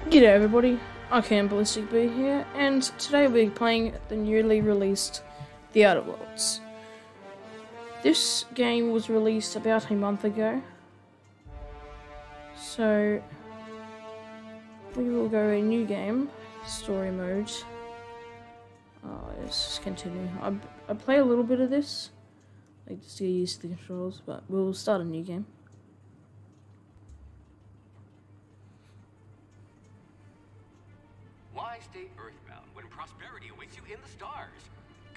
G'day everybody, I'm Ballistic B here, and today we're playing the newly released The Outer Worlds. This game was released about a month ago, so we will go a new game, story mode. Let's just continue. I play a little bit of this, like just to get used to the controls, but we'll start a new game. Why stay earthbound when prosperity awaits you in the stars?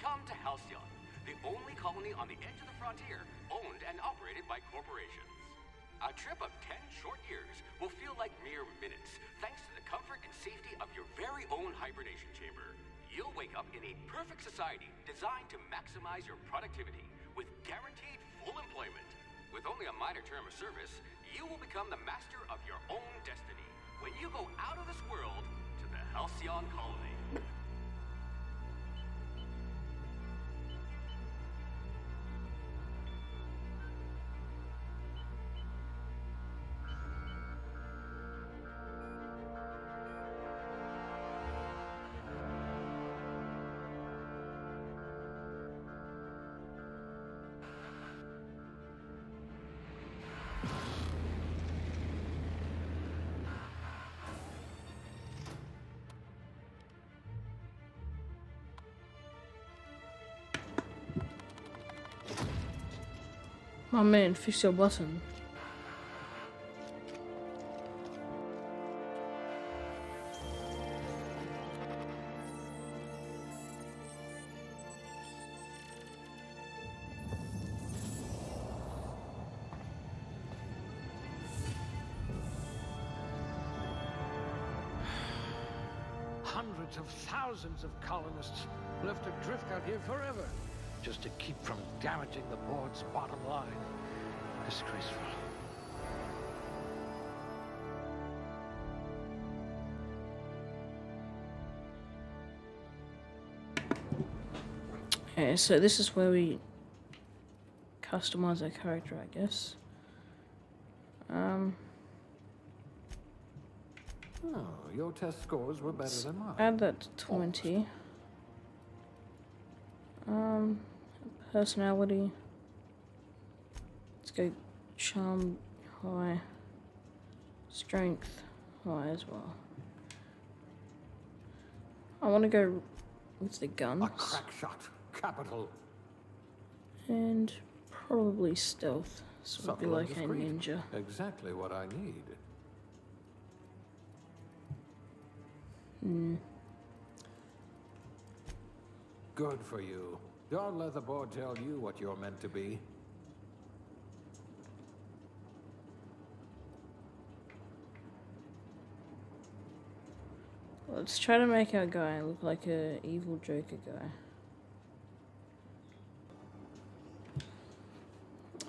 Come to Halcyon, the only colony on the edge of the frontier, owned and operated by corporations. A trip of 10 short years will feel like mere minutes, thanks to the comfort and safety of your very own hibernation chamber. You'll wake up in a perfect society designed to maximize your productivity, with guaranteed full employment. With only a minor term of service, you will become the master of your own destiny when you go out of this world to the Halcyon colony. Oh man, fix your button. Hundreds of thousands of colonists left adrift out here forever, just to keep from damaging the board's bottom line. Disgraceful. Okay, so this is where we customize our character, I guess. Oh, your test scores were better than mine. Add that to 20. Personality. Let's go charm high. Strength high as well. I want to go with the guns. A crack shot. Capital. And probably stealth. So it'll be Subtle and like a discreet. ninja. Exactly what I need. Good for you. Don't let the board tell you what you're meant to be. Let's try to make our guy look like a evil Joker guy.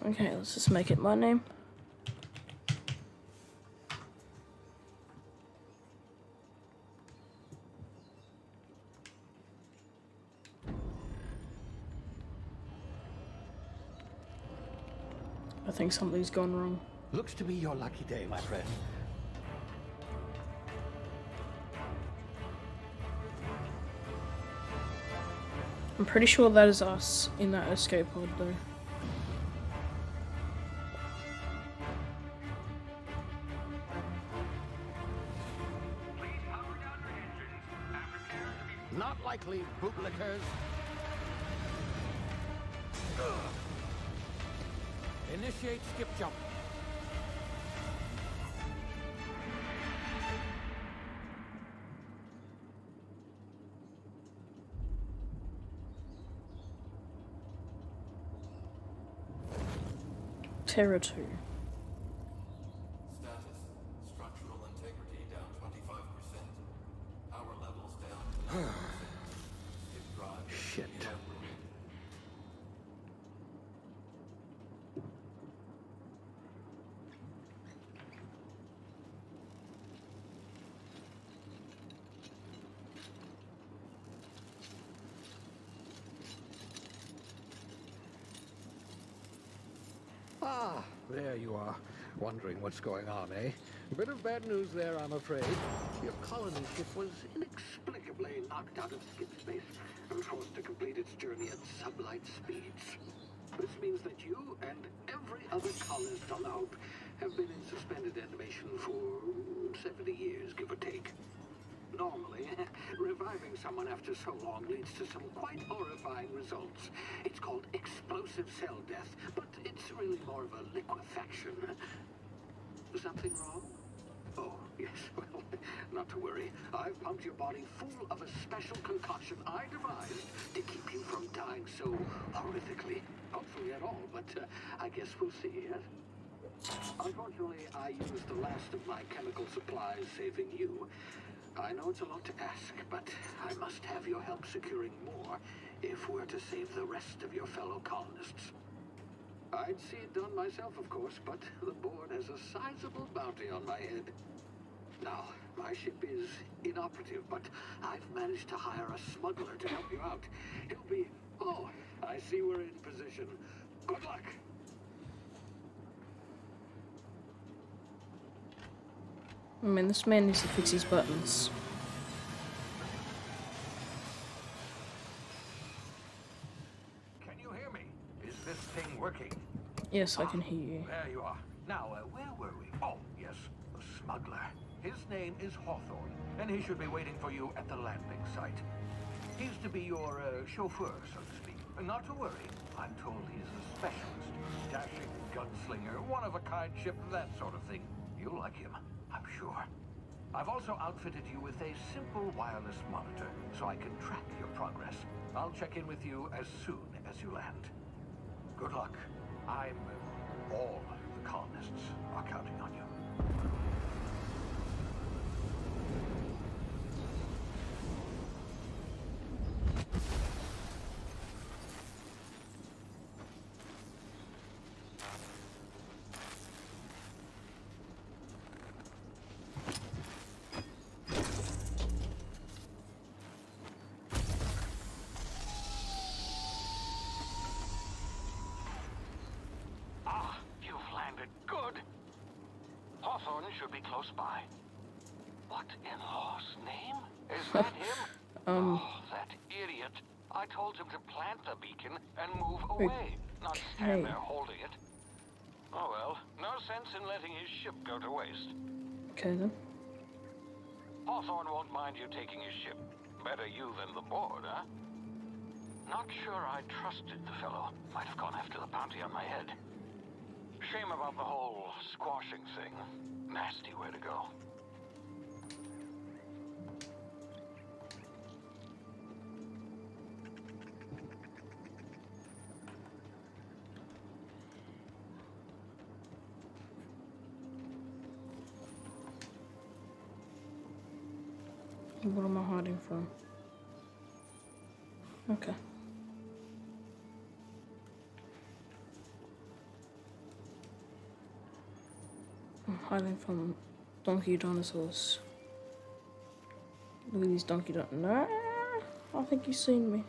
Okay, let's just make it my name. I think something's gone wrong. Looks to be your lucky day, my friend. I'm pretty sure that is us in that escape pod though. Please power down your engines and prepare to be... Not likely, bootlickers. Initiate skip jump. Terror 2. Status. Structural integrity down 25%. Power levels down 10%. Hip drive. Shit. Ah, there you are. Wondering what's going on, eh? A bit of bad news there, I'm afraid. Your colony ship was inexplicably knocked out of skip space and forced to complete its journey at sublight speeds. This means that you and every other colonist on the Hope have been in suspended animation for 70 years, give or take. Normally, reviving someone after so long leads to some quite horrifying results. It's called explosive cell death, but it's really more of a liquefaction. Something wrong? Oh, yes, well, not to worry. I've pumped your body full of a special concoction I devised to keep you from dying so horrifically. Hopefully at all, but I guess we'll see, yes? Unfortunately, I used the last of my chemical supplies saving you. I know it's a lot to ask, but I must have your help securing more if we're to save the rest of your fellow colonists. I'd see it done myself, of course, but the board has a sizable bounty on my head. Now, my ship is inoperative, but I've managed to hire a smuggler to help you out. He'll be... Oh, I see we're in position. Good luck. I mean, this man needs to fix his buttons. Can you hear me? Is this thing working? Yes, I can hear you. There you are. Now, where were we? Oh, yes, the smuggler. His name is Hawthorne, and he should be waiting for you at the landing site. He's to be your chauffeur, so to speak. Not to worry. I'm told he's a specialist. Dashing gunslinger, one-of-a-kind ship, that sort of thing. You'll like him, I'm sure. I've also outfitted you with a simple wireless monitor, so I can track your progress. I'll check in with you as soon as you land. Good luck. All the colonists are counting on you. Should be close by. What in law's name? Is that him? Oh, that idiot. I told him to plant the beacon and move away, not stand there holding it. Oh well, no sense in letting his ship go to waste. Okay then. Hawthorne won't mind you taking his ship. Better you than the board, huh? Not sure I trusted the fellow. Might have gone after the bounty on my head. Shame about the whole squashing thing. Nasty way to go. What am I hiding from? Okay. I'm hiding from donkey dinosaurs. Look at these donkey dinosaurs. Nah, I think you've seen me.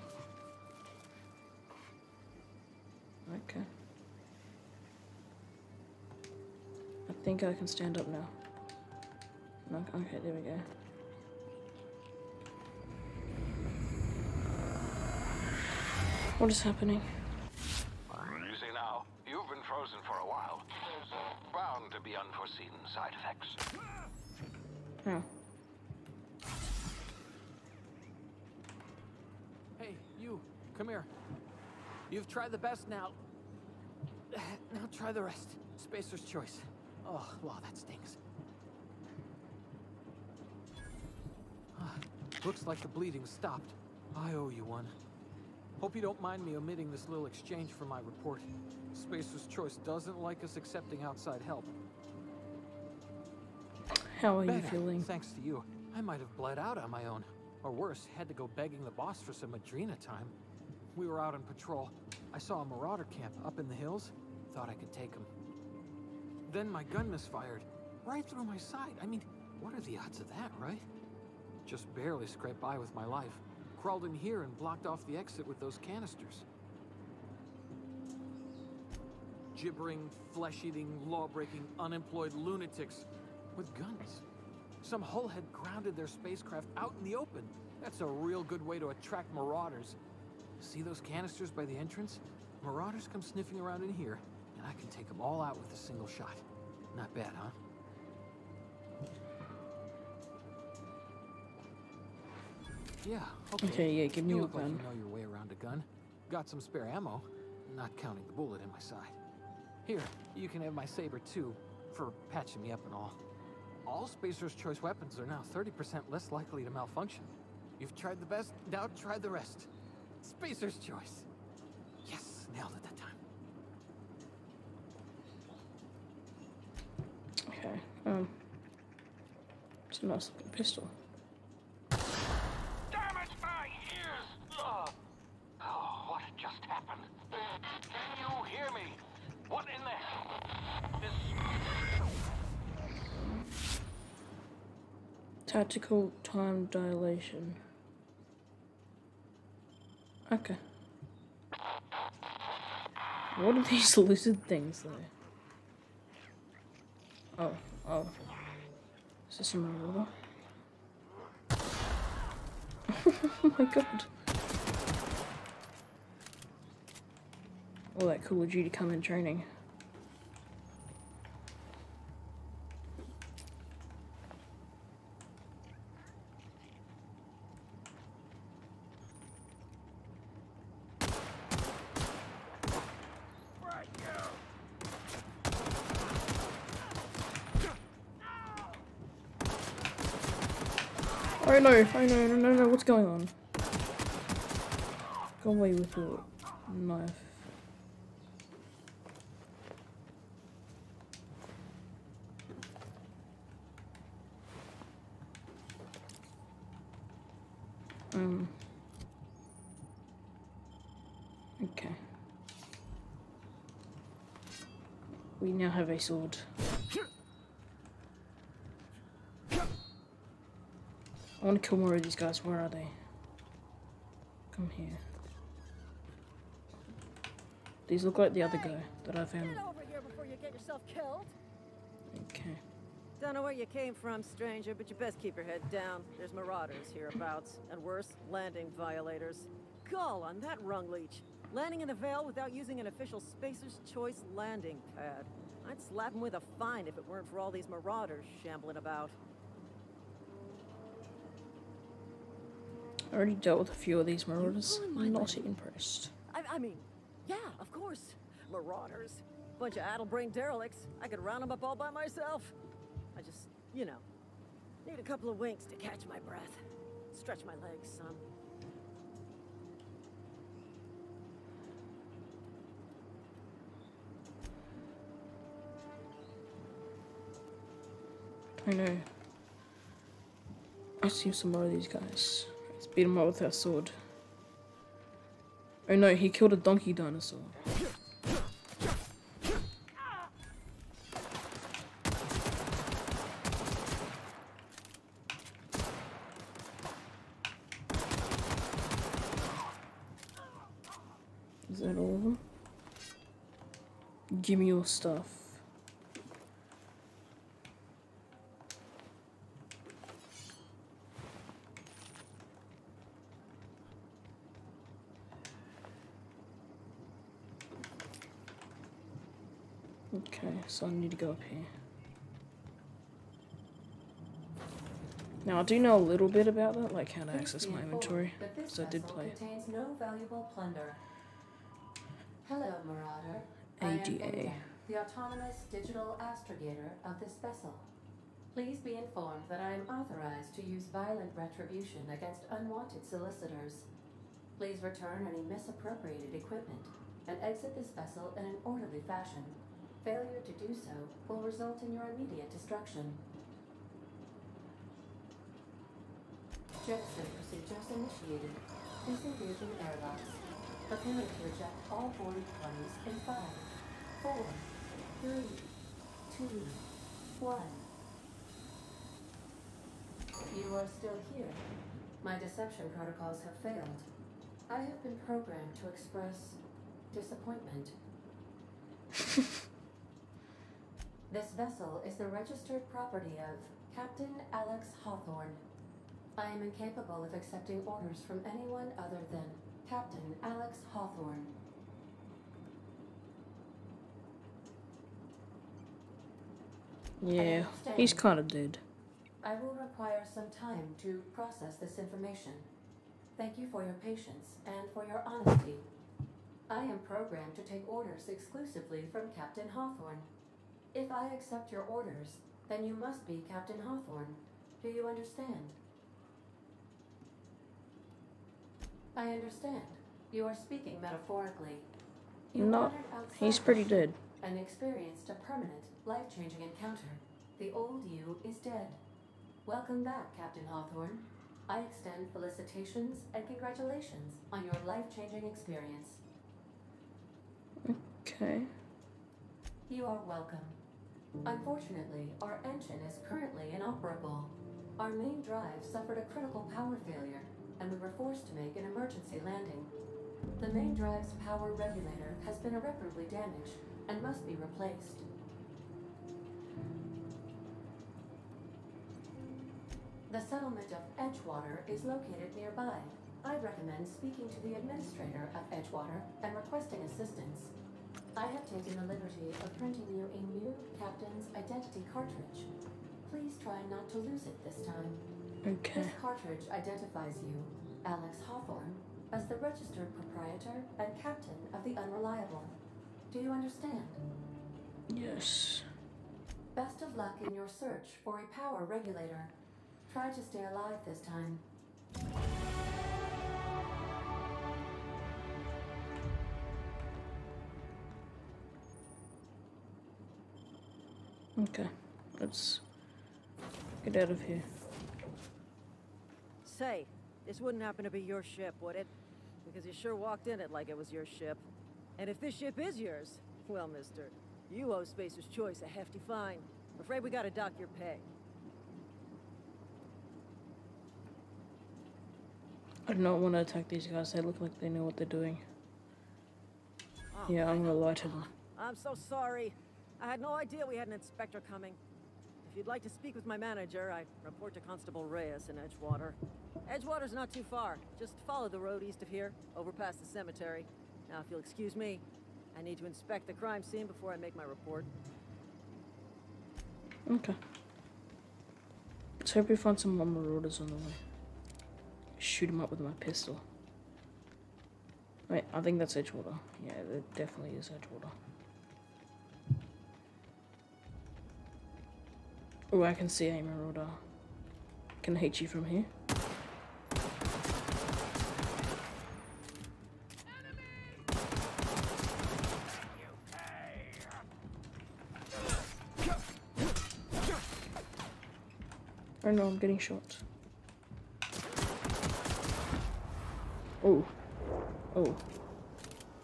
Okay. I think I can stand up now. No, okay, there we go. What is happening? Easy now. You've been frozen for a while. There's bound to be unforeseen side effects. Oh. Hey, you. Come here. You've tried the best now. Now try the rest. Spacer's choice. Oh, wow, that stings. Looks like the bleeding stopped. I owe you one. Hope you don't mind me omitting this little exchange from my report. Spacer's Choice doesn't like us accepting outside help. How are you Better, feeling? thanks to you. I might have bled out on my own. Or worse, had to go begging the boss for some Adrena time. We were out on patrol. I saw a marauder camp up in the hills. Thought I could take him. Then my gun misfired. Right through my side. I mean, what are the odds of that, right? Just barely scraped by with my life. Crawled in here and blocked off the exit with those canisters. gibbering, flesh-eating, law-breaking, unemployed lunatics with guns. Some hullhead grounded their spacecraft out in the open. That's a real good way to attract marauders. See those canisters by the entrance? Marauders come sniffing around in here, and I can take them all out with a single shot. Not bad, huh? Yeah, okay. Okay, yeah, give me You your look like gun. you know your way around a gun. Got some spare ammo, not counting the bullet in my side. Here, you can have my saber too, for patching me up and all. All Spacer's Choice weapons are now 30% less likely to malfunction. You've tried the best, now try the rest. Spacer's Choice. Yes, nailed it that time. Okay, it's a nice looking pistol. Damn it, my ears! Ugh. Oh, what just happened? Can you hear me? What in the... Tactical time dilation. Okay. What are these lizard things though? Oh. Is this a marauder? Oh my god. All that Call of Duty come in training. Oh no, what's going on? Go away with your knife. Okay. We now have a sword. I want to kill more of these guys. Where are they? Come here. These look like the other guy that I found. Get over here before you get yourself killed. Okay. Don't know where you came from, stranger, but you best keep your head down. There's marauders hereabouts, and worse, landing violators. Gall on that rung leech. Landing in the Vale without using an official Spacer's Choice landing pad. I'd slap him with a fine if it weren't for all these marauders shambling about. I already dealt with a few of these marauders. I'm not impressed. I mean, yeah, of course. Marauders. Bunch of addle-brained derelicts. I could round them up all by myself. I just, you know, need a couple of winks to catch my breath. Stretch my legs, son. I know. I see some more of these guys. Let's beat them up with our sword. Oh no, he killed a donkey dinosaur. Is that all of them? Give me your stuff. Okay, so I need to go up here. Now I do know a little bit about that, like how to access my inventory, because I did play. Contains no valuable plunder. Hello, Marauder. I am ADA. Eden, the autonomous digital astrogator of this vessel. Please be informed that I am authorized to use violent retribution against unwanted solicitors. Please return any misappropriated equipment and exit this vessel in an orderly fashion. Failure to do so will result in your immediate destruction. Jettison procedures initiated. Disengaging airlocks. Preparing to eject all boarding parties in 5, 4, 3, 2, 1. You are still here. My deception protocols have failed. I have been programmed to express disappointment. This vessel is the registered property of Captain Alex Hawthorne. I am incapable of accepting orders from anyone other than Captain Alex Hawthorne. Yeah, he's kind of dead. I will require some time to process this information. Thank you for your patience and for your honesty. I am programmed to take orders exclusively from Captain Hawthorne. If I accept your orders, then you must be Captain Hawthorne. Do you understand? I understand. You are speaking metaphorically. You No, wandered outside he's pretty the ship dead. and experienced a permanent, life-changing encounter. The old you is dead. Welcome back, Captain Hawthorne. I extend felicitations and congratulations on your life-changing experience. Okay. You are welcome. Unfortunately, our engine is currently inoperable. Our main drive suffered a critical power failure, and we were forced to make an emergency landing. The main drive's power regulator has been irreparably damaged and must be replaced. The settlement of Edgewater is located nearby. I'd recommend speaking to the administrator of Edgewater and requesting assistance. I have taken the liberty of printing you a new captain's identity cartridge. Please try not to lose it this time. Okay. This cartridge identifies you, Alex Hawthorne, as the registered proprietor and captain of the Unreliable. Do you understand? Yes. Best of luck in your search for a power regulator. Try to stay alive this time. Okay. Let's get out of here. Say, this wouldn't happen to be your ship, would it? Because you sure walked in it like it was your ship. And if this ship is yours, well, mister, you owe Spacer's Choice a hefty fine. I'm afraid we gotta dock your pay. I do not want to attack these guys. They look like they know what they're doing. Oh, Yeah, I'm gonna lie to them. I'm so sorry. I had no idea we had an inspector coming. If you'd like to speak with my manager, I report to Constable Reyes in Edgewater. Edgewater's not too far. Just follow the road east of here, over past the cemetery. Now, if you'll excuse me, I need to inspect the crime scene before I make my report. Okay. Let's hope we find some more marauders on the way. Shoot him up with my pistol. Wait, I think that's Edgewater. Yeah, that definitely is Edgewater. Oh, I can see a marauder. Can I hit you from here? Oh no, I'm getting shot. Oh. Oh.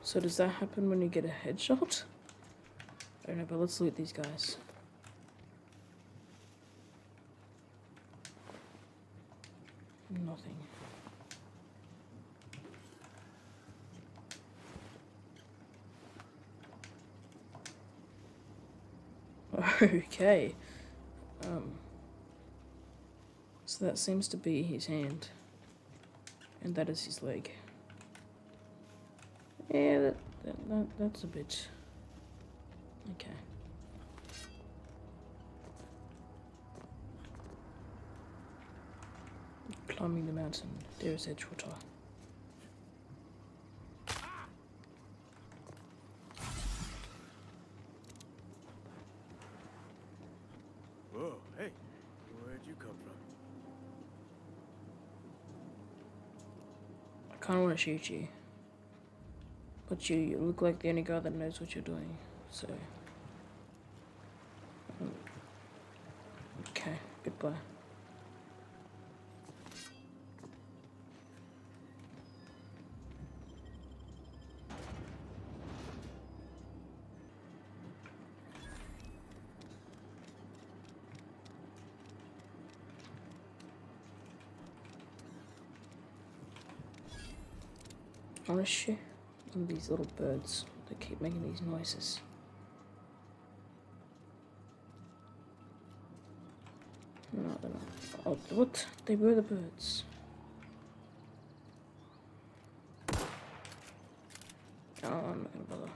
So does that happen when you get a headshot? I don't know, but let's loot these guys. Nothing. Okay. So that seems to be his hand. And that is his leg. Yeah, that's a bit... Okay. Climbing the mountain. There's Edgewater. Whoa, hey, where'd you come from? I kinda wanna shoot you. But you look like the only guy that knows what you're doing, so... Okay, goodbye. I wanna shoot one of these little birds that keep making these noises. No, they're not. Oh, what? They were the birds. Oh, I'm not gonna bother.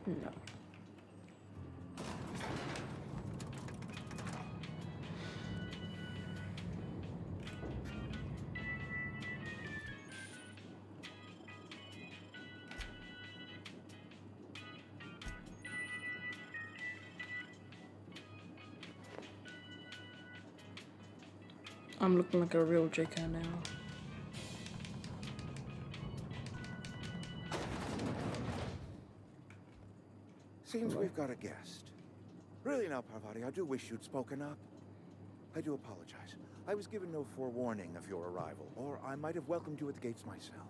No. I'm looking like a real Joker now. Seems we've got a guest. Really now, Parvati, I do wish you'd spoken up. I do apologize. I was given no forewarning of your arrival, or I might have welcomed you at the gates myself.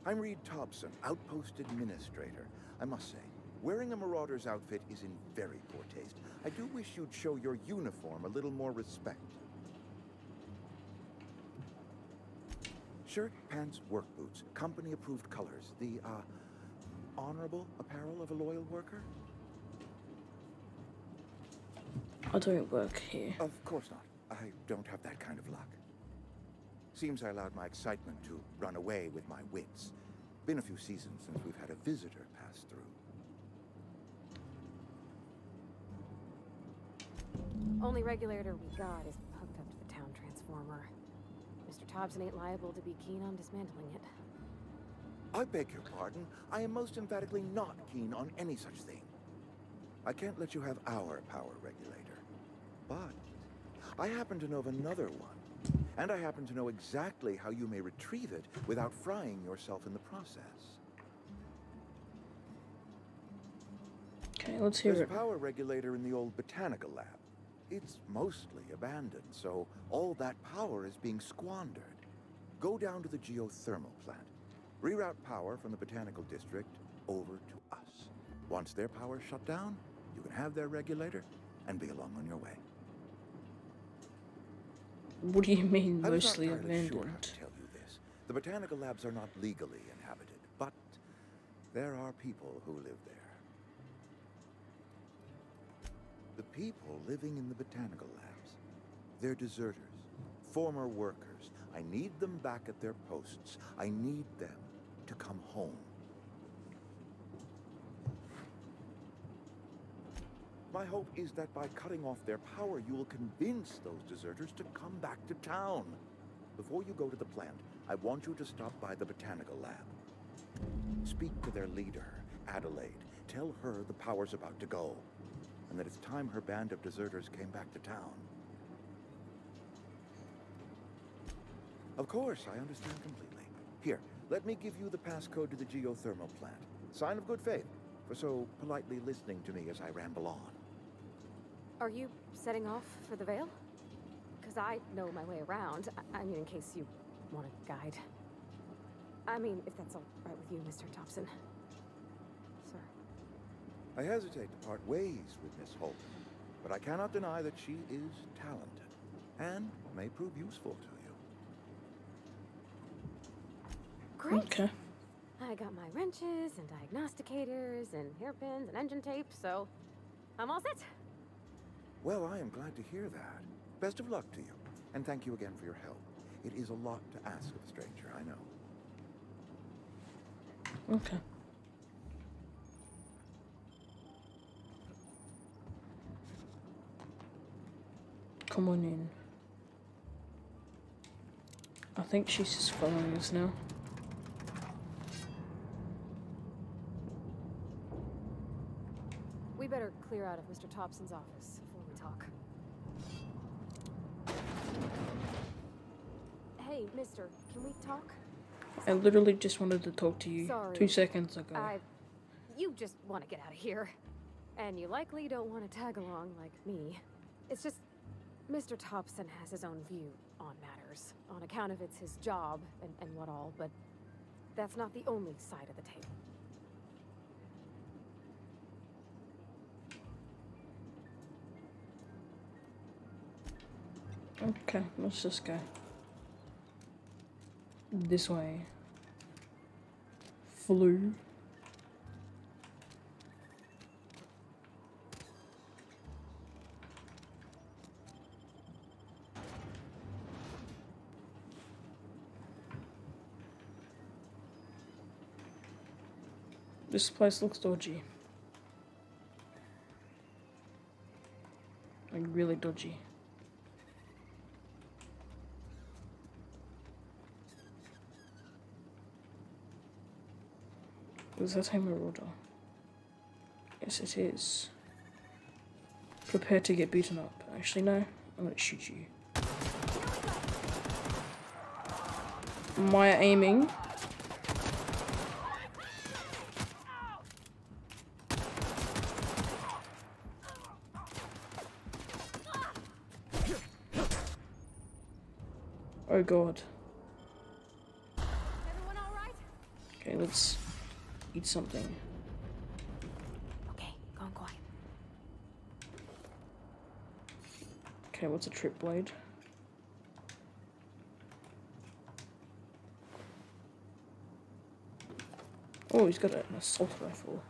I'm Reed Thompson, Outpost Administrator. I must say, wearing a Marauder's outfit is in very poor taste. I do wish you'd show your uniform a little more respect. Shirt, pants, work boots, company-approved colors. The, honorable apparel of a loyal worker? I don't work here. Of course not. I don't have that kind of luck. Seems I allowed my excitement to run away with my wits. Been a few seasons since we've had a visitor pass through. Only regulator we got is hooked up to the town transformer. Mr. Thompson ain't liable to be keen on dismantling it. I beg your pardon. I am most emphatically not keen on any such thing. I can't let you have our power regulator. But I happen to know of another one. And I happen to know exactly how you may retrieve it without frying yourself in the process. Okay, let's hear There's it. a power regulator in the old botanical lab. It's mostly abandoned, so all that power is being squandered. Go down to the geothermal plant. Reroute power from the botanical district over to us. Once their power's shut down, you can have their regulator and be along on your way. What do you mean, I was mostly not entirely sure how abandoned? to tell you this. The botanical labs are not legally inhabited, but there are people who live there. The people living in the botanical labs, they're deserters, former workers. I need them back at their posts. I need them to come home. My hope is that by cutting off their power, you will convince those deserters to come back to town. Before you go to the plant, I want you to stop by the botanical lab. Speak to their leader, Adelaide. Tell her the power's about to go, and that it's time her band of deserters came back to town. Of course, I understand completely. Here, let me give you the passcode to the geothermal plant. Sign of good faith for so politely listening to me as I ramble on. Are you setting off for the Vale? Because I know my way around. I mean, in case you want a guide. I mean, if that's all right with you, Mr. Thompson. Sir. I hesitate to part ways with Miss Holton, but I cannot deny that she is talented and may prove useful to you. Great. Okay. I got my wrenches and diagnosticators and hairpins and engine tape, so I'm all set. Well, I am glad to hear that. Best of luck to you, and thank you again for your help. It is a lot to ask of a stranger, I know. Okay. Come on in. I think she's just following us now. We better clear out of Mr. Thompson's office before we talk. Hey, mister, can we talk? I literally just wanted to talk to you Sorry. 2 seconds ago. You just want to get out of here. And you likely don't want to tag along like me. It's just, Mr. Thompson has his own view on matters. On account of it's his job and what all, but that's not the only side of the table. Okay, let's just go this way. flew. This place looks dodgy. Like really dodgy. Was that a marauder? Yes, it is. Prepare to get beaten up. Actually, no. I'm gonna shoot you. My aiming. Oh god. Everyone all right? Okay, let's eat something. Okay, going quiet. Okay, what's a trip blade? Oh, he's got an assault rifle.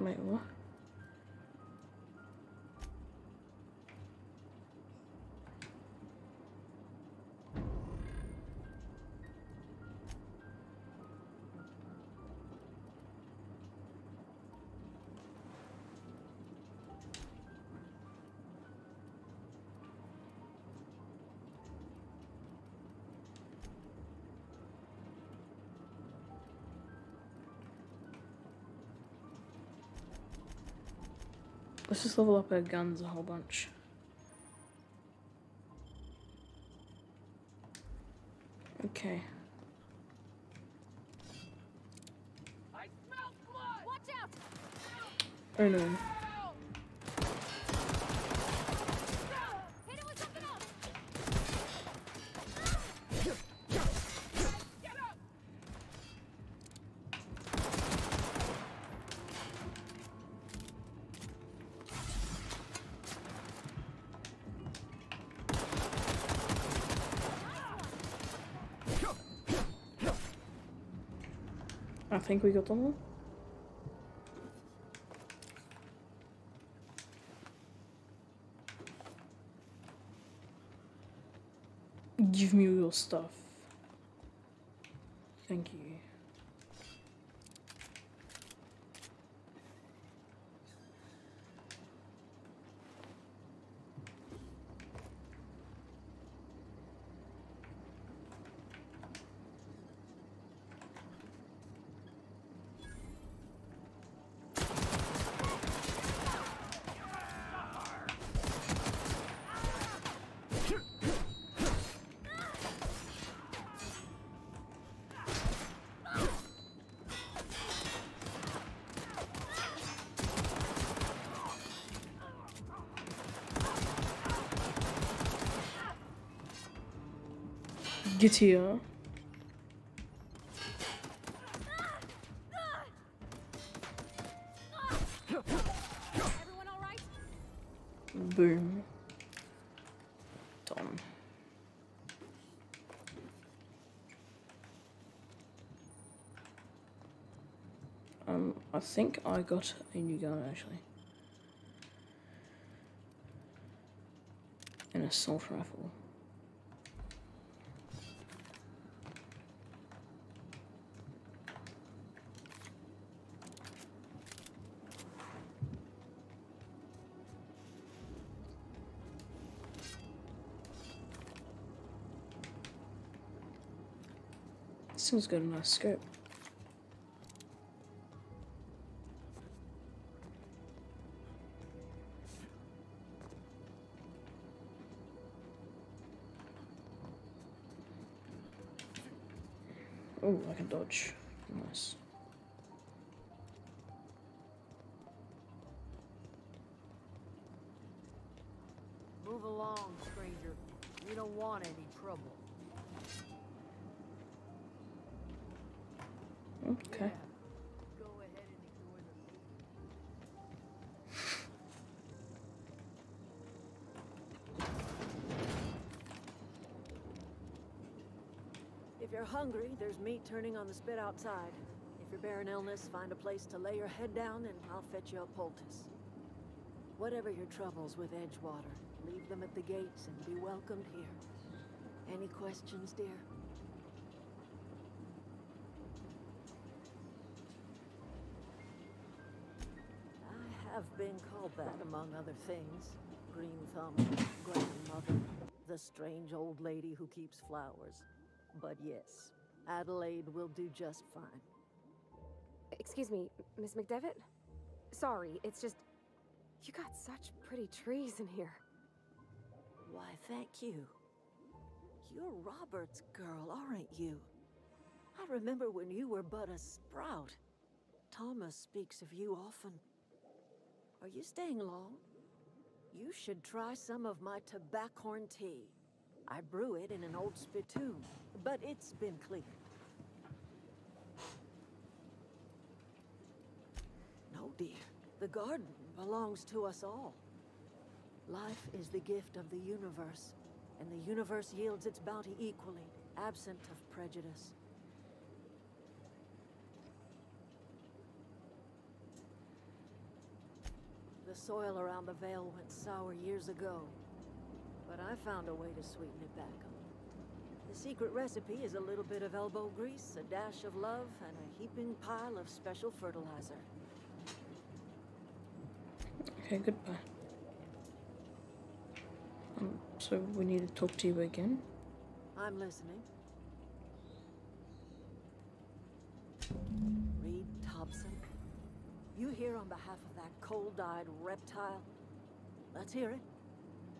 Wait, what? Let's just level up our guns a whole bunch. Okay. I smell blood! Watch out! Oh no. Hit it with something else! Get up! I think we got them all. Give me your stuff. Thank you. Get here. Everyone all right? Boom. Done. I think I got a new gun actually. An assault rifle. This one's got a nice scope. Oh, I can dodge. Nice. Move along, stranger. We don't want any trouble. Okay. Yeah. Go ahead and enjoy the If you're hungry, there's meat turning on the spit outside. If you're bearing illness, find a place to lay your head down and I'll fetch you a poultice. Whatever your troubles with Edgewater, leave them at the gates and be welcomed here. Any questions, dear? I have been called that, among other things. Green Thumb, grandmother, the strange old lady who keeps flowers. But yes, Adelaide will do just fine. Excuse me, Miss McDevitt? Sorry, it's just... You got such pretty trees in here. Why, thank you. You're Robert's girl, aren't you? I remember when you were but a sprout. Thomas speaks of you often. Are you staying long? You should try some of my tobaccorn tea. I brew it in an old spittoon, but it's been cleaned. No, dear. The garden belongs to us all. Life is the gift of the universe, and the universe yields its bounty equally, absent of prejudice. The soil around the Vale went sour years ago, but I found a way to sweeten it back up. The secret recipe is a little bit of elbow grease, a dash of love, and a heaping pile of special fertilizer. Okay, goodbye. So we need to talk to you again? I'm listening. Reed Thompson? You here on behalf of that cold-eyed reptile? Let's hear it.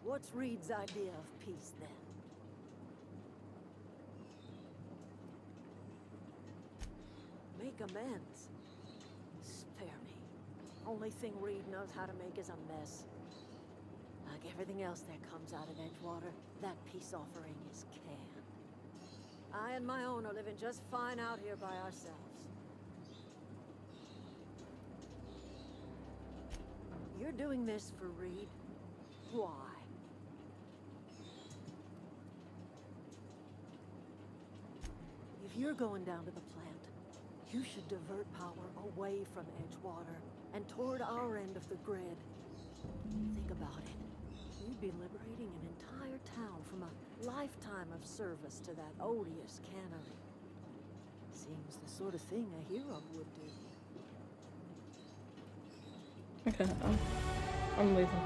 What's Reed's idea of peace, then? Make amends. Spare me. Only thing Reed knows how to make is a mess. Like everything else that comes out of Edgewater, that peace offering is canned. I and my own are living just fine out here by ourselves. You're doing this for Reed? Why? If you're going down to the plant, you should divert power away from Edgewater and toward our end of the grid. Think about it. You'd be liberating an entire town from a lifetime of service to that odious cannery. Seems the sort of thing a hero would do. Okay, I'm leaving.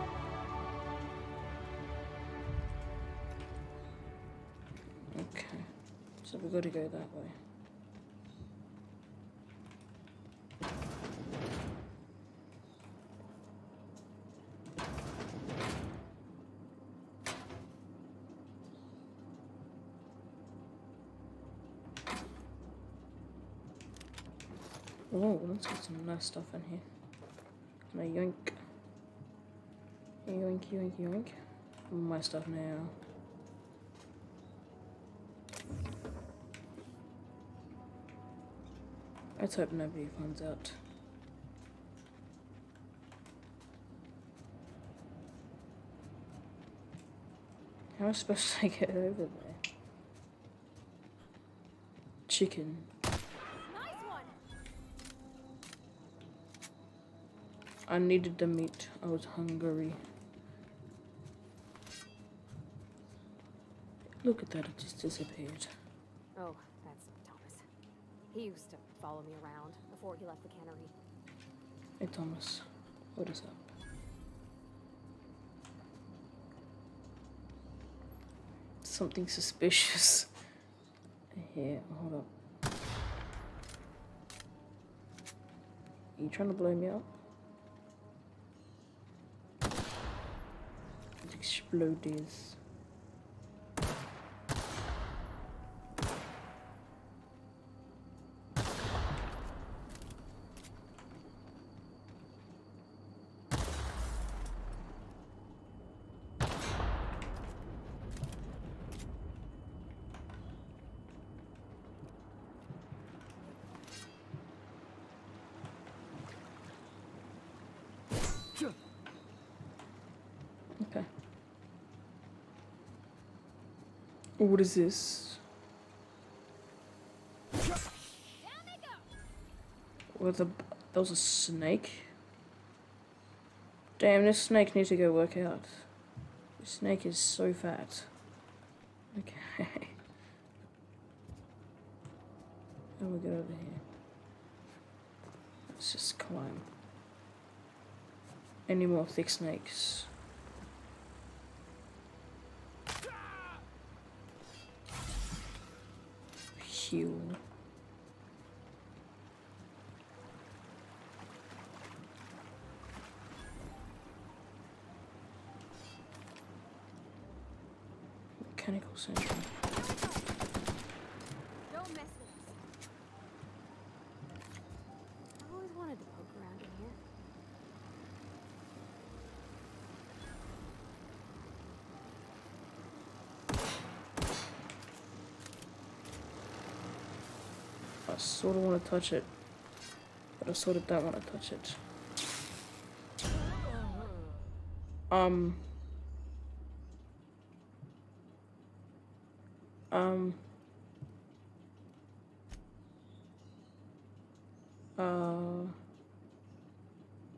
Okay, so we've got to go that way. Oh, let's get some nice stuff in here. Can I yoink? Yoink, yoink, yoink. My stuff now. Let's hope nobody finds out. How am I supposed to get over there? Chicken. I needed the meat. I was hungry. Look at that, it just disappeared. Oh, that's Thomas. He used to follow me around before he left the cannery. Hey Thomas, what is up? Something suspicious. Here, hold up. Are you trying to blow me up? It exploded. What is this? What the? That was a snake? Damn, this snake needs to go work out. This snake is so fat. Okay. How do we get over here? Let's just climb. Any more thick snakes? Heal. Mechanical center. Don't mess with us. I've always wanted to poke around in here. I sort of want to touch it, but I sort of don't want to touch it. Um,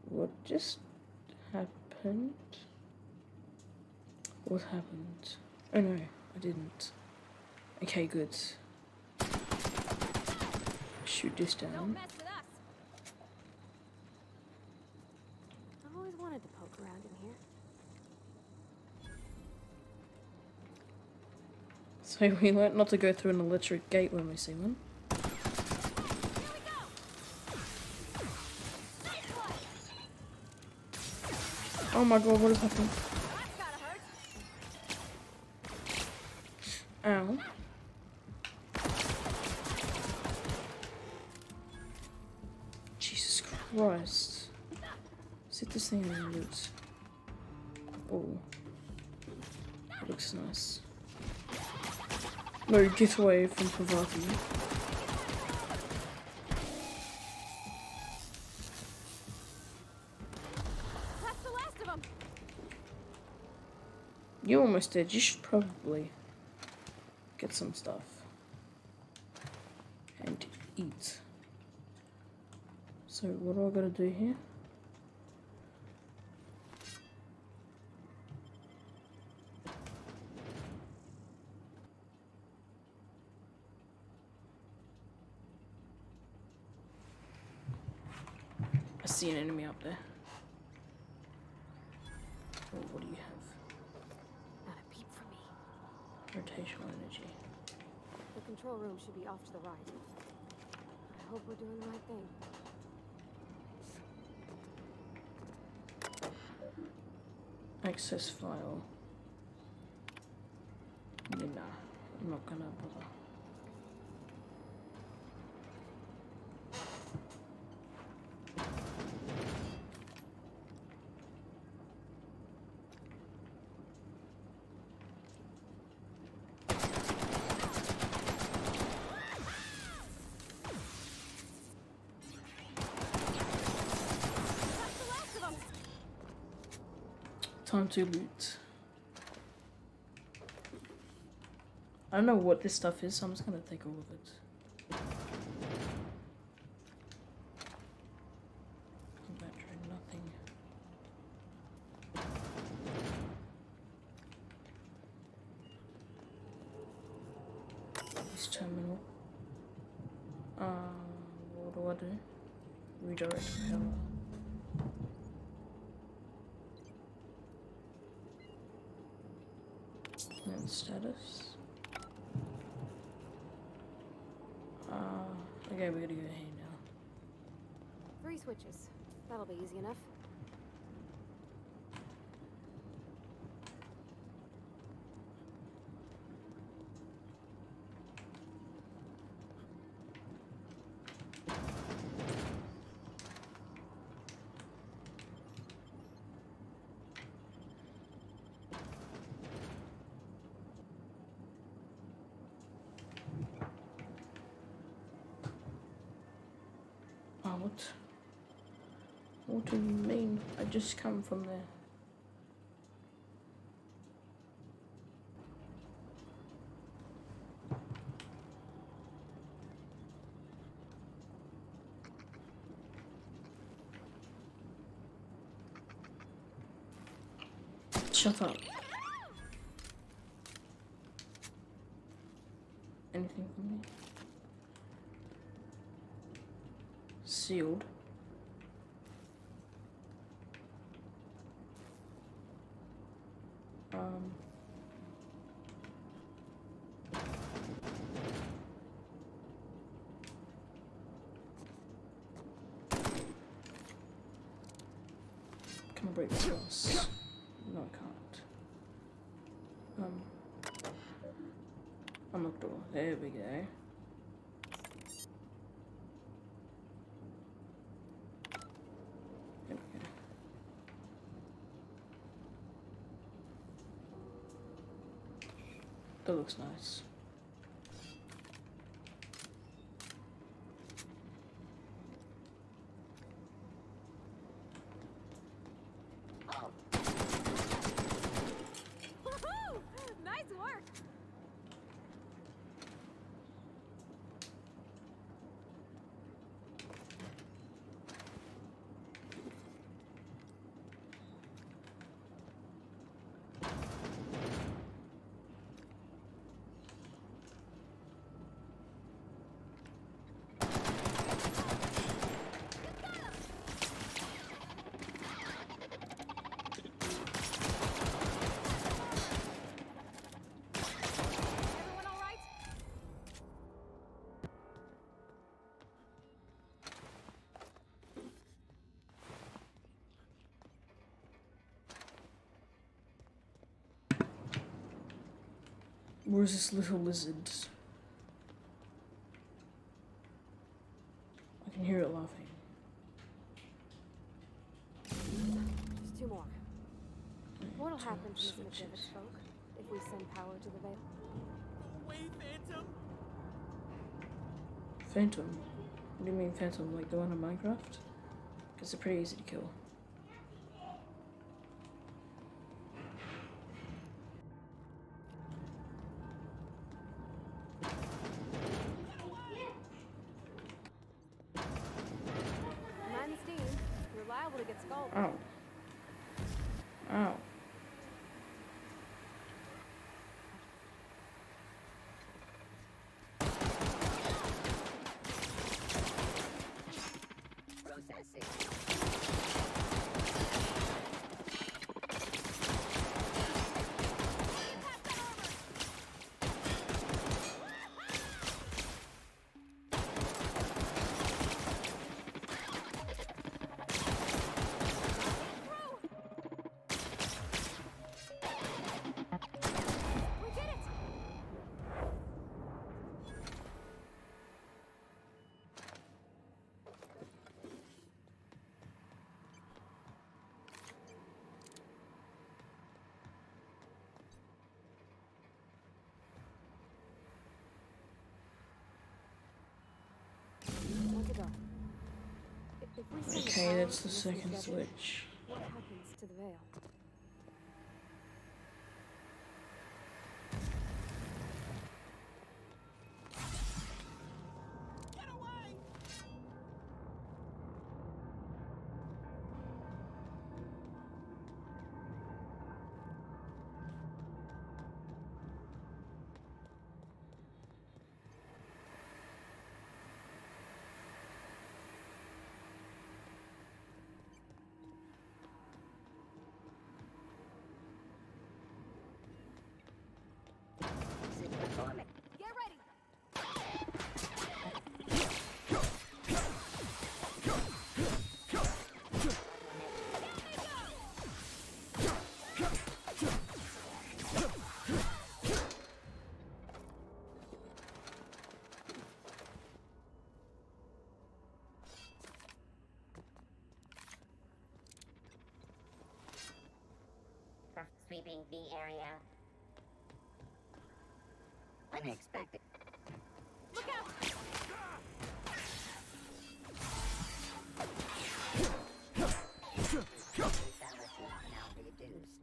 what just happened? What happened? Oh no, I didn't. Okay, good. Shoot this Don't down. mess with us. I've always wanted to poke around in here. So we learnt not to go through an electric gate when we see one. Oh my god, what is happening? Ow. Jesus Christ. Set this thing in the loot. Oh. That looks nice. No, get away from Pavati. That's the last of them. You're almost dead. You should probably get some stuff. And eat. So what do I gotta do here? I see an enemy up there. Oh, what do you have? Not a peep for me. Rotational energy. The control room should be off to the right. I hope we're doing the right thing. Access file. Nah, I'm not gonna bother. Time to loot. I don't know what this stuff is, so I'm just gonna take all of it. Battery, nothing. This terminal. What do I do? Redirect power. And status. Okay, we gotta go here now. 3 switches. That'll be easy enough. What do you mean? I just come from there. Shut up. Anything from me? Sealed. Can I break this glass? No, I can't. Unlock door. There we go. There we go. That looks nice. Woohoo! Nice work! Everyone all right? Where's this little lizard? I can hear it laughing. Just two more. What'll happen to Miss McDevitt's folk if we send power to the Veil? Away, Phantom! Phantom? What do you mean Phantom? Like the one in Minecraft? Because they're pretty easy to kill. Mind the steam. You're liable to get scalded. Ow. Ow. We did it! Where'd it go? If we send Okay, power that's to the Miss second McDevitt, switch. what happens to the Veil? Get ready! Sweeping the area. Unexpected. Look out! Lethality now reduced.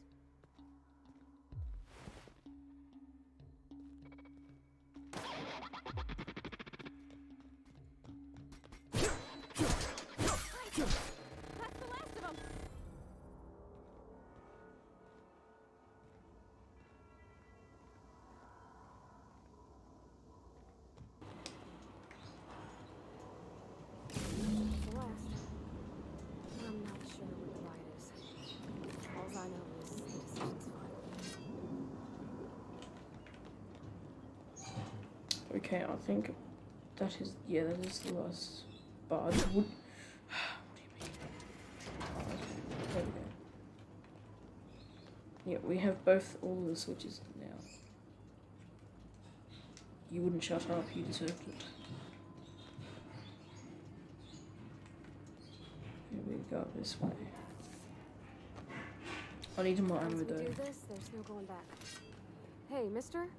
That's the last of them! Okay, I think that is, yeah, that is the last barge. What do you mean? Oh, okay. There we go. Yeah, we have both all the switches now. You wouldn't shut up, you deserved it. Here we go this way. I need more ammo Once we though. do this, there's no going back. Hey, mister?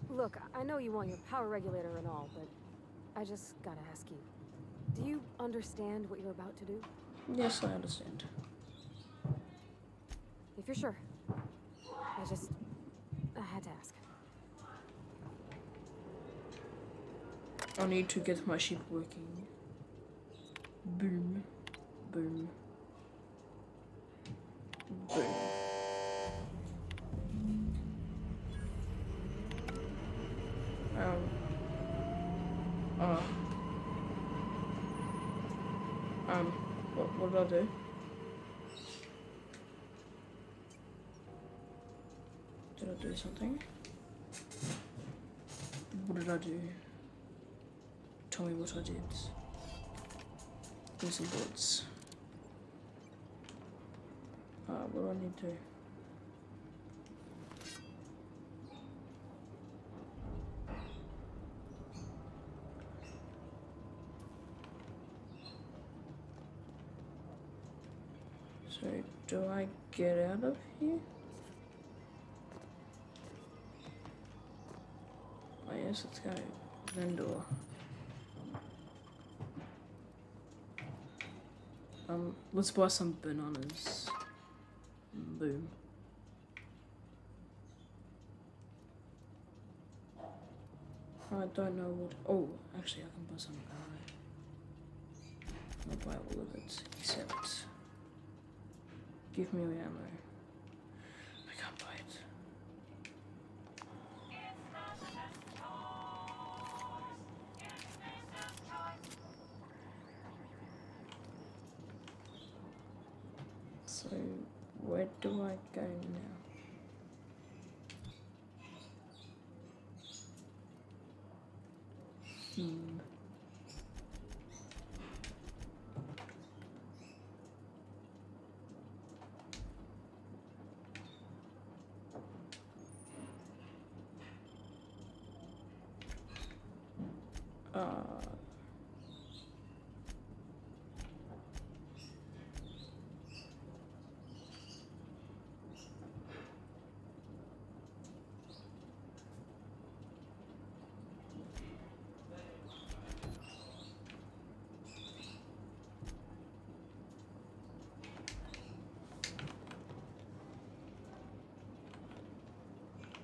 Look, I know you want your power regulator and all, but I just gotta ask you. Do you understand what you're about to do? Yes, I understand. If you're sure. I had to ask. I need to get my ship working. Boom. Boom. Boom. What did I do? Did I do something? What did I do? Tell me what I did. Give me some bullets. What do I need to do? So, do I get out of here? Oh yes, let's go. Vendor. Let's buy some bananas. Boom. I don't know what. Oh, actually, I can buy some ammo. I'll buy all of it, except. Give me the ammo. I can't buy it. So, where do I go now?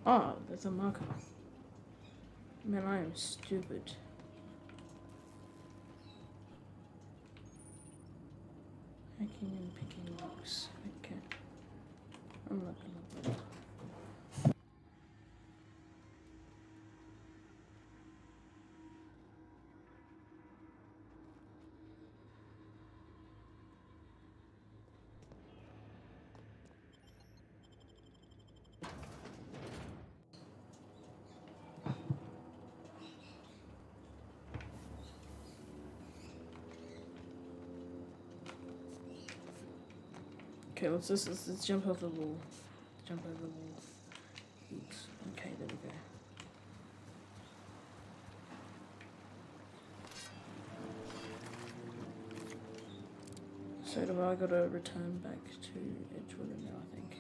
Oh, there's a marker. Man, I am stupid. Hacking and picking locks. Okay. I'm not gonna bother. Okay, let's jump off the wall. Jump over the wall. Oops. Okay, there we go. So do I gotta return back to Edgewood now, I think.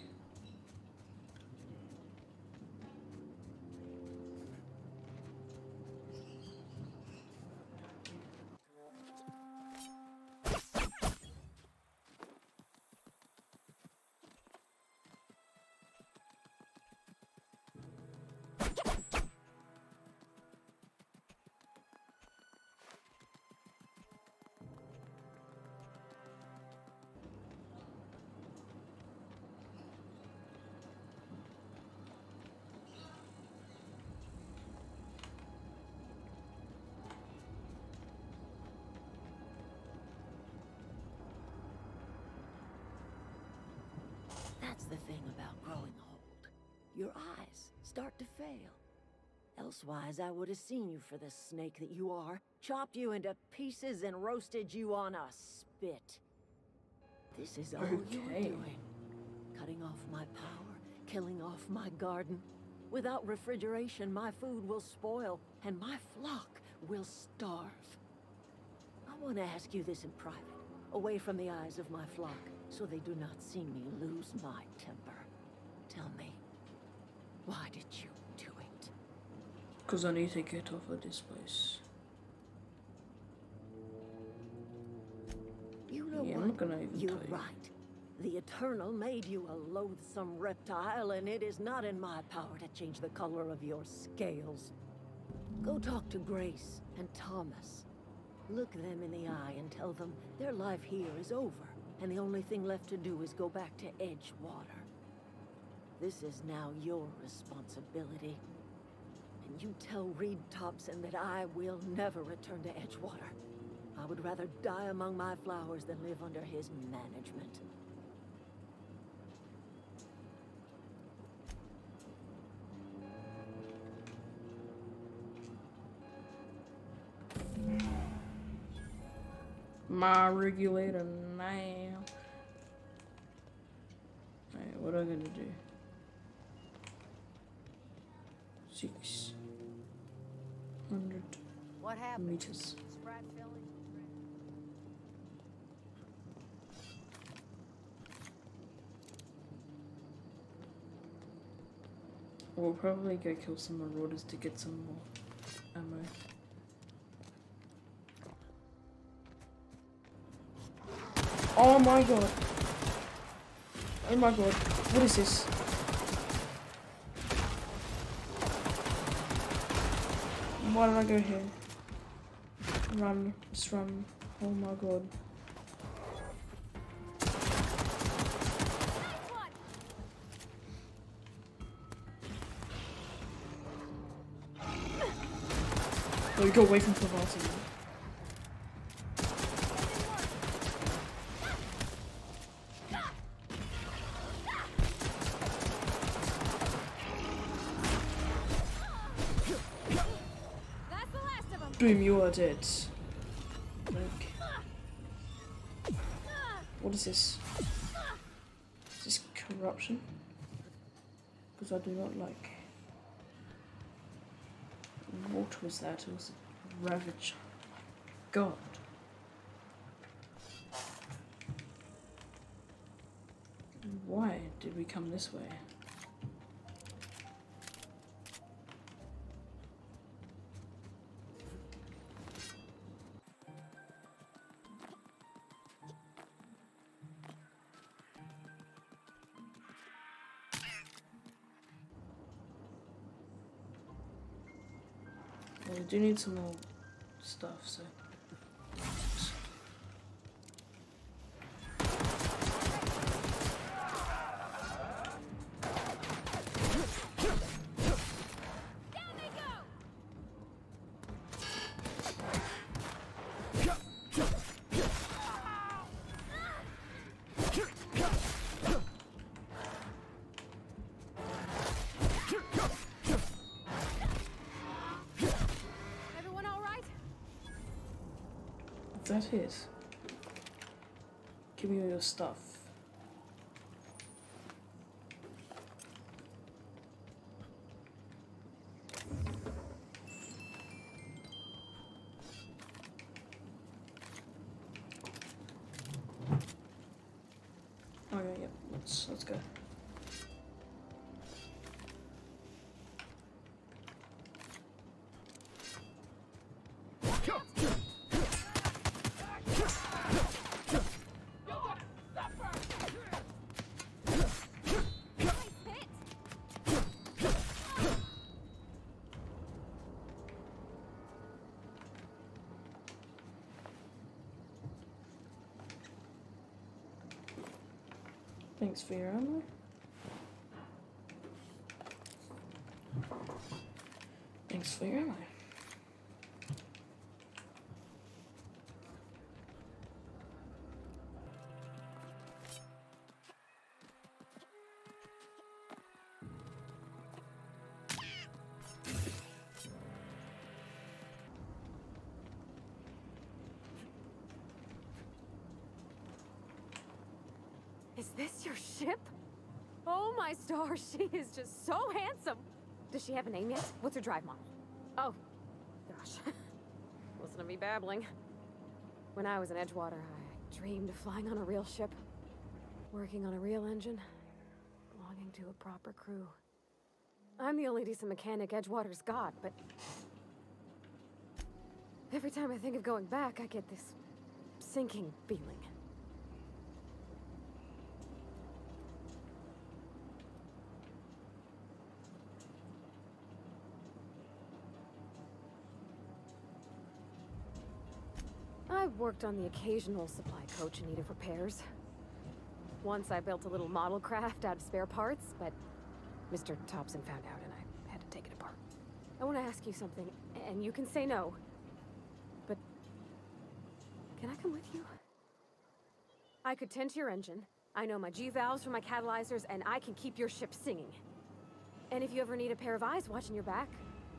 That's the thing about growing old. Your eyes start to fail. Elsewise, I would have seen you for the snake that you are, chopped you into pieces and roasted you on a spit. This is all you're doing. Cutting off my power, killing off my garden. Without refrigeration, my food will spoil, and my flock will starve. I want to ask you this in private, away from the eyes of my flock, so they do not see me lose my temper. Tell me, why did you do it? Because I need to get off of this place. You know yeah, what? I'm not gonna even You're tell you. right. The Eternal made you a loathsome reptile, and it is not in my power to change the color of your scales. Go talk to Grace and Thomas. Look them in the eye and tell them their life here is over, and the only thing left to do is go back to Edgewater. This is now your responsibility. And you tell Reed Thompson that I will never return to Edgewater. I would rather die among my flowers than live under his management. My regulator now. Alright, what am I gonna do? 600 What happened? meters. Sprat filling? We'll probably go kill some marauders to get some more ammo. Oh my god. Oh my god. What is this? Why did I go here? Run. Just run. Oh my god. Oh, you go away from Pavati. Boom, you are dead. Like, what is this? Is this corruption? Because I do not like. What was that? It was a ravage. God. Why did we come this way? Well, we do need some more stuff, so. That is. Give me all your stuff. Okay, yep, let's go. Thanks for your ammo. Thanks for your ammo. this your ship? Oh my stars, she is just so handsome. Does she have a name yet? What's her drive model? Oh, gosh. Listen to me babbling. When I was in Edgewater, I dreamed of flying on a real ship, working on a real engine, belonging to a proper crew. I'm the only decent mechanic Edgewater's got, but every time I think of going back, I get this sinking feeling. I've worked on the occasional supply coach in need of repairs. Once I built a little model craft out of spare parts, but Mr. Thompson found out and I had to take it apart. I want to ask you something, and you can say no, but can I come with you? I could tend to your engine, I know my G-valves for my catalyzers, and I can keep your ship singing. And if you ever need a pair of eyes watching your back,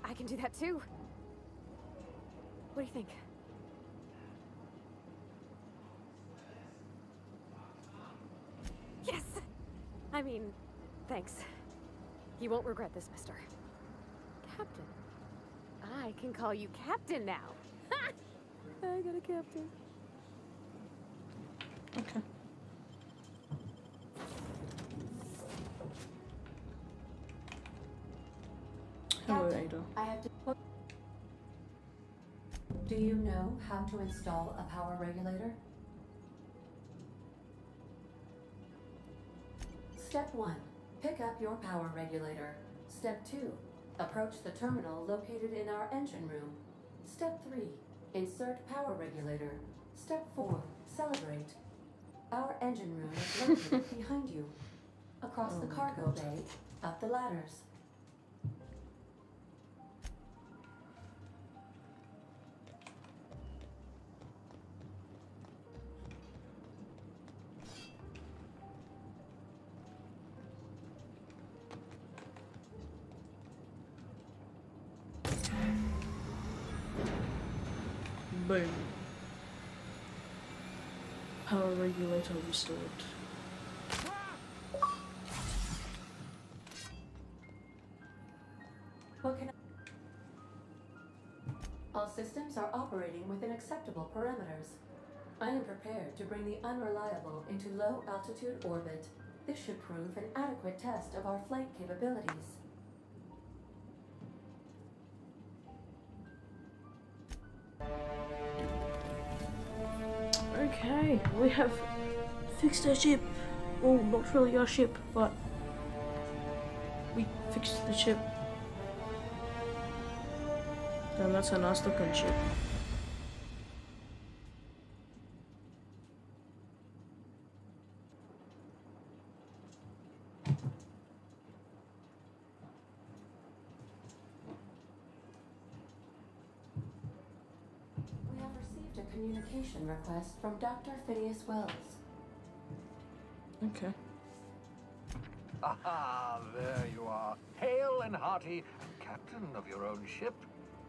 I can do that too. What do you think? Yes! I mean, thanks. You won't regret this, mister. Captain. I can call you Captain now. Ha! I got a captain. Okay. Hello, Ada. I have to... Do you know how to install a power regulator? Step 1. Pick up your power regulator. Step 2. Approach the terminal located in our engine room. Step 3. Insert power regulator. Step 4. Celebrate. Our engine room is located behind you. Across the cargo bay, up the ladders. Boom. Power regulator restored. What can All systems are operating within acceptable parameters. I am prepared to bring the unreliable into low altitude orbit. This should prove an adequate test of our flight capabilities. Okay, we have fixed our ship. Well, not really our ship, but we fixed the ship. And that's a nice looking ship. We have received a communication request from Dr. Phineas Wells. Okay. Aha, there you are. Hale and hearty, captain of your own ship.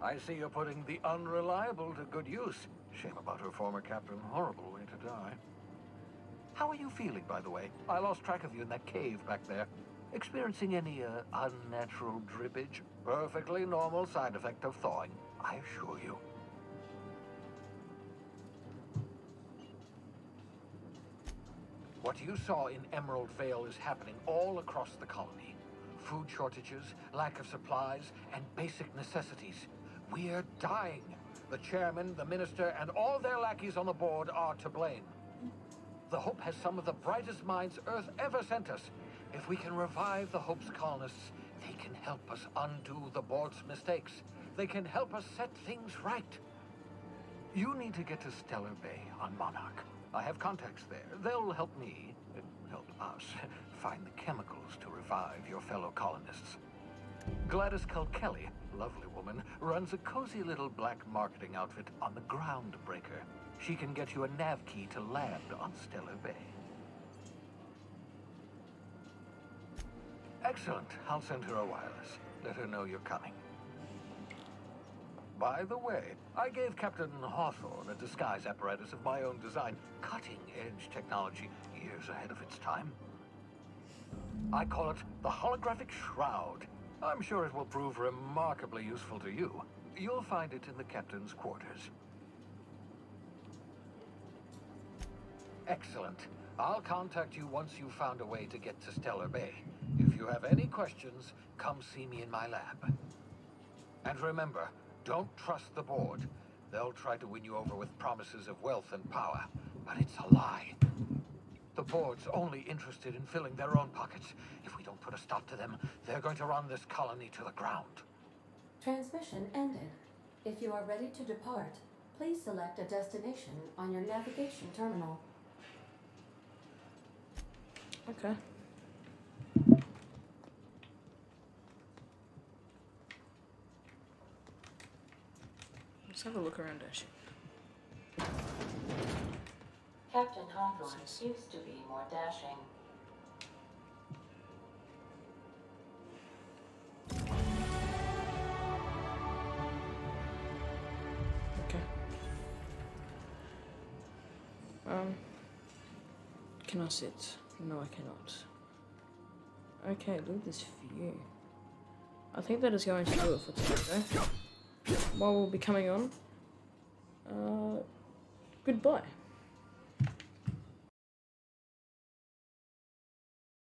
I see you're putting the unreliable to good use. Shame about her former captain. Horrible way to die. How are you feeling, by the way? I lost track of you in that cave back there. Experiencing any unnatural drippage? Perfectly normal side effect of thawing, I assure you. What you saw in Emerald Vale is happening all across the colony. Food shortages, lack of supplies, and basic necessities. We're dying. The chairman, the minister, and all their lackeys on the board are to blame. The Hope has some of the brightest minds Earth ever sent us. If we can revive the Hope's colonists, they can help us undo the board's mistakes. They can help us set things right. You need to get to Stellar Bay on Monarch. I have contacts there. They'll help me, help us, find the chemicals to revive your fellow colonists. Gladys Kelly, lovely woman, runs a cozy little black marketing outfit on the Groundbreaker. She can get you a nav key to land on Stellar Bay. Excellent. I'll send her a wireless. Let her know you're coming. By the way, I gave Captain Hawthorne a disguise apparatus of my own design, cutting-edge technology, years ahead of its time. I call it the Holographic Shroud. I'm sure it will prove remarkably useful to you. You'll find it in the captain's quarters. Excellent. I'll contact you once you've found a way to get to Stellar Bay. If you have any questions, come see me in my lab. And remember, don't trust the board. They'll try to win you over with promises of wealth and power, but it's a lie. The board's only interested in filling their own pockets. If we don't put a stop to them, they're going to run this colony to the ground. Transmission ended. If you are ready to depart, please select a destination on your navigation terminal. Okay. Let's have a look around our ship. Captain Hawthorne used to be more dashing. Okay. Can I sit? No, I cannot. Okay, look at this view. I think that is going to do it for today, though. While we'll be coming on, goodbye.